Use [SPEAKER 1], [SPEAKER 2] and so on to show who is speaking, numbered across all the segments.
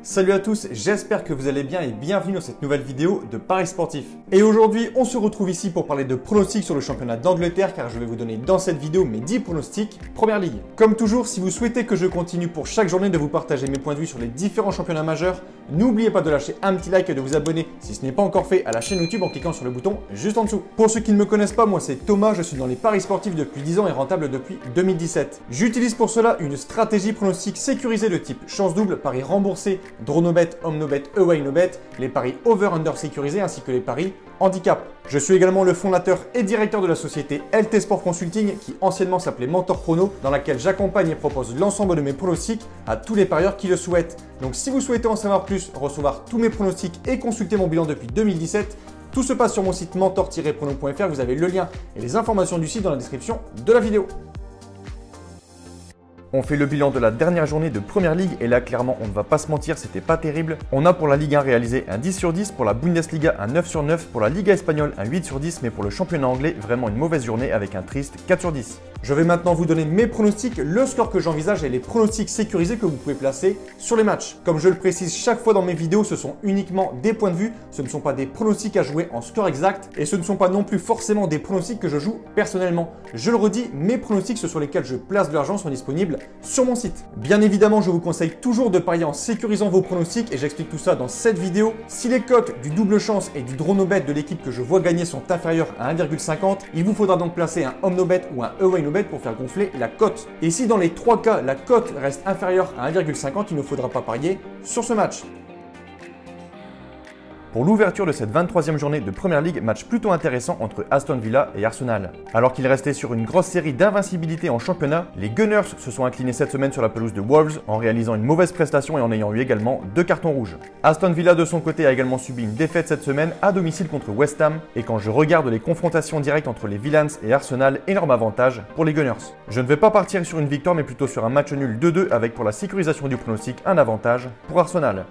[SPEAKER 1] Salut à tous, j'espère que vous allez bien et bienvenue dans cette nouvelle vidéo de Paris Sportif. Et aujourd'hui, on se retrouve ici pour parler de pronostics sur le championnat d'Angleterre car je vais vous donner dans cette vidéo mes 10 pronostics Première Ligue. Comme toujours, si vous souhaitez que je continue pour chaque journée de vous partager mes points de vue sur les différents championnats majeurs, n'oubliez pas de lâcher un petit like et de vous abonner si ce n'est pas encore fait à la chaîne YouTube en cliquant sur le bouton juste en dessous. Pour ceux qui ne me connaissent pas, moi c'est Thomas, je suis dans les paris sportifs depuis 10 ans et rentable depuis 2017. J'utilise pour cela une stratégie pronostic sécurisée de type chance double, paris remboursé, draw no bet, home no bet, away no bet, les paris over-under sécurisés ainsi que les paris handicap. Je suis également le fondateur et directeur de la société LT Sport Consulting qui anciennement s'appelait Mentor Prono, dans laquelle j'accompagne et propose l'ensemble de mes pronostics à tous les parieurs qui le souhaitent. Donc si vous souhaitez en savoir plus, recevoir tous mes pronostics et consulter mon bilan depuis 2017, tout se passe sur mon site mentor-prono.fr, vous avez le lien et les informations du site dans la description de la vidéo. On fait le bilan de la dernière journée de Première Ligue et là clairement on ne va pas se mentir, c'était pas terrible. On a pour la Ligue 1 réalisé un 10 sur 10, pour la Bundesliga un 9 sur 9, pour la Liga espagnole un 8 sur 10, mais pour le championnat anglais vraiment une mauvaise journée avec un triste 4 sur 10. Je vais maintenant vous donner mes pronostics, le score que j'envisage et les pronostics sécurisés que vous pouvez placer sur les matchs. Comme je le précise chaque fois dans mes vidéos, ce sont uniquement des points de vue, ce ne sont pas des pronostics à jouer en score exact et ce ne sont pas non plus forcément des pronostics que je joue personnellement. Je le redis, mes pronostics, ceux sur lesquels je place de l'argent sont disponibles sur mon site. Bien évidemment, je vous conseille toujours de parier en sécurisant vos pronostics et j'explique tout ça dans cette vidéo. Si les cotes du double chance et du draw no bet de l'équipe que je vois gagner sont inférieures à 1,50, il vous faudra donc placer un home no bet ou un away no bet pour faire gonfler la cote. Et si dans les 3 cas, la cote reste inférieure à 1,50, il ne faudra pas parier sur ce match. Pour l'ouverture de cette 23e journée de Première Ligue, match plutôt intéressant entre Aston Villa et Arsenal. Alors qu'ils restaient sur une grosse série d'invincibilité en championnat, les Gunners se sont inclinés cette semaine sur la pelouse de Wolves en réalisant une mauvaise prestation et en ayant eu également 2 cartons rouges. Aston Villa de son côté a également subi une défaite cette semaine à domicile contre West Ham et quand je regarde les confrontations directes entre les Villains et Arsenal, énorme avantage pour les Gunners. Je ne vais pas partir sur une victoire mais plutôt sur un match nul 2-2 avec pour la sécurisation du pronostic un avantage pour Arsenal.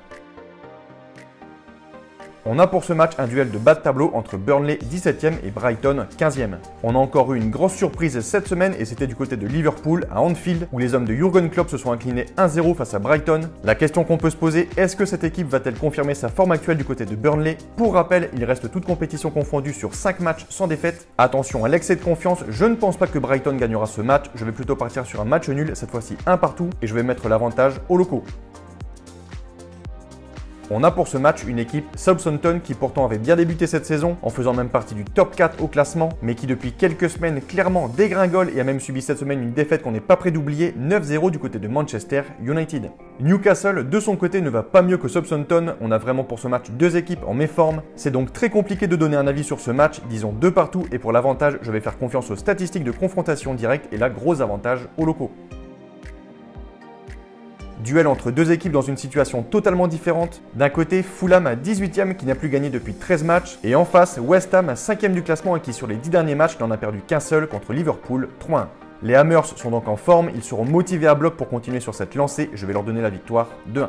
[SPEAKER 1] On a pour ce match un duel de bas de tableau entre Burnley 17e et Brighton 15e. On a encore eu une grosse surprise cette semaine et c'était du côté de Liverpool à Anfield où les hommes de Jürgen Klopp se sont inclinés 1-0 face à Brighton. La question qu'on peut se poser, est-ce que cette équipe va-t-elle confirmer sa forme actuelle du côté de Burnley? Pour rappel, il reste toute compétition confondue sur 5 matchs sans défaite. Attention à l'excès de confiance, je ne pense pas que Brighton gagnera ce match, je vais plutôt partir sur un match nul, cette fois-ci un partout et je vais mettre l'avantage aux locaux. On a pour ce match une équipe Southampton qui pourtant avait bien débuté cette saison en faisant même partie du top 4 au classement mais qui depuis quelques semaines clairement dégringole et a même subi cette semaine une défaite qu'on n'est pas prêt d'oublier, 9-0 du côté de Manchester United. Newcastle de son côté ne va pas mieux que Southampton, on a vraiment pour ce match 2 équipes en méforme, c'est donc très compliqué de donner un avis sur ce match, disons 2 partout et pour l'avantage je vais faire confiance aux statistiques de confrontation directe et là gros avantage aux locaux. Duel entre 2 équipes dans une situation totalement différente. D'un côté, Fulham à 18e qui n'a plus gagné depuis 13 matchs. Et en face, West Ham à 5e du classement et qui sur les 10 derniers matchs n'en a perdu qu'un seul contre Liverpool 3-1. Les Hammers sont donc en forme, ils seront motivés à bloc pour continuer sur cette lancée. Je vais leur donner la victoire 2-1.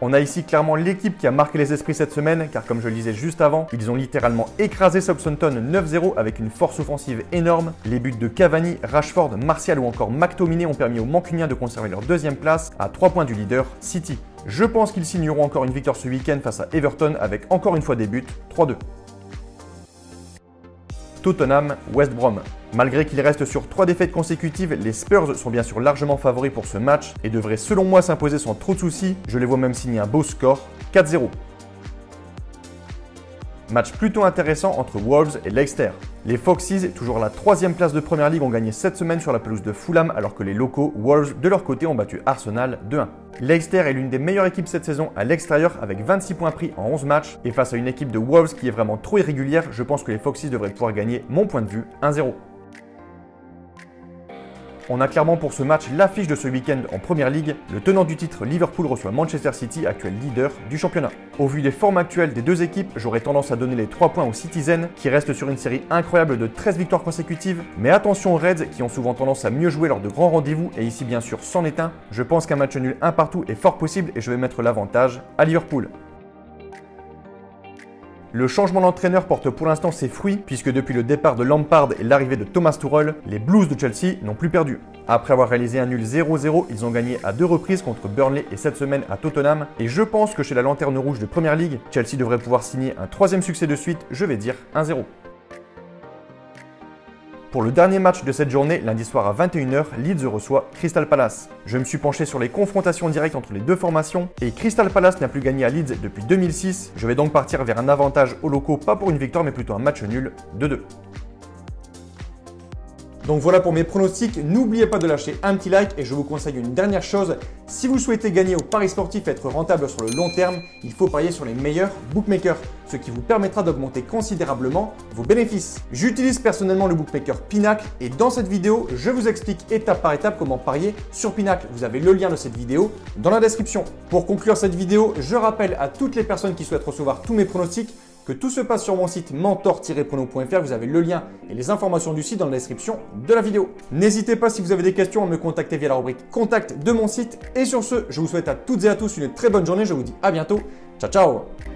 [SPEAKER 1] On a ici clairement l'équipe qui a marqué les esprits cette semaine, car comme je le disais juste avant, ils ont littéralement écrasé Southampton 9-0 avec une force offensive énorme. Les buts de Cavani, Rashford, Martial ou encore McTominay ont permis aux Mancuniens de conserver leur 2e place à 3 points du leader City. Je pense qu'ils signeront encore une victoire ce week-end face à Everton avec encore une fois des buts 3-2. Tottenham, West Brom. Malgré qu'ils restent sur 3 défaites consécutives, les Spurs sont bien sûr largement favoris pour ce match et devraient selon moi s'imposer sans trop de soucis. Je les vois même signer un beau score, 4-0. Match plutôt intéressant entre Wolves et Leicester. Les Foxes, toujours à la 3e place de Première Ligue, ont gagné cette semaine sur la pelouse de Fulham alors que les locaux Wolves de leur côté ont battu Arsenal 2-1. Leicester est l'une des meilleures équipes cette saison à l'extérieur avec 26 points pris en 11 matchs et face à une équipe de Wolves qui est vraiment trop irrégulière, je pense que les Foxes devraient pouvoir gagner, mon point de vue, 1-0. On a clairement pour ce match l'affiche de ce week-end en Première Ligue. Le tenant du titre Liverpool reçoit Manchester City, actuel leader du championnat. Au vu des formes actuelles des 2 équipes, j'aurais tendance à donner les 3 points aux Citizens qui restent sur une série incroyable de 13 victoires consécutives. Mais attention aux Reds qui ont souvent tendance à mieux jouer lors de grands rendez-vous et ici bien sûr c'en est un. Je pense qu'un match nul un partout est fort possible et je vais mettre l'avantage à Liverpool. Le changement d'entraîneur porte pour l'instant ses fruits, puisque depuis le départ de Lampard et l'arrivée de Thomas Tuchel, les Blues de Chelsea n'ont plus perdu. Après avoir réalisé un nul 0-0, ils ont gagné à 2 reprises contre Burnley et cette semaine à Tottenham. Et je pense que chez la lanterne rouge de Premier League, Chelsea devrait pouvoir signer un 3e succès de suite, je vais dire 1-0. Pour le dernier match de cette journée, lundi soir à 21h, Leeds reçoit Crystal Palace. Je me suis penché sur les confrontations directes entre les deux formations et Crystal Palace n'a plus gagné à Leeds depuis 2006. Je vais donc partir vers un avantage aux locaux, pas pour une victoire mais plutôt un match nul de 2. Donc voilà pour mes pronostics, n'oubliez pas de lâcher un petit like et je vous conseille une dernière chose, si vous souhaitez gagner au paris sportif et être rentable sur le long terme, il faut parier sur les meilleurs bookmakers, ce qui vous permettra d'augmenter considérablement vos bénéfices. J'utilise personnellement le bookmaker Pinacle et dans cette vidéo, je vous explique étape par étape comment parier sur Pinacle. Vous avez le lien de cette vidéo dans la description. Pour conclure cette vidéo, je rappelle à toutes les personnes qui souhaitent recevoir tous mes pronostics que tout se passe sur mon site mentor-prono.fr. Vous avez le lien et les informations du site dans la description de la vidéo. N'hésitez pas si vous avez des questions à me contacter via la rubrique contact de mon site. Et sur ce, je vous souhaite à toutes et à tous une très bonne journée. Je vous dis à bientôt. Ciao, ciao!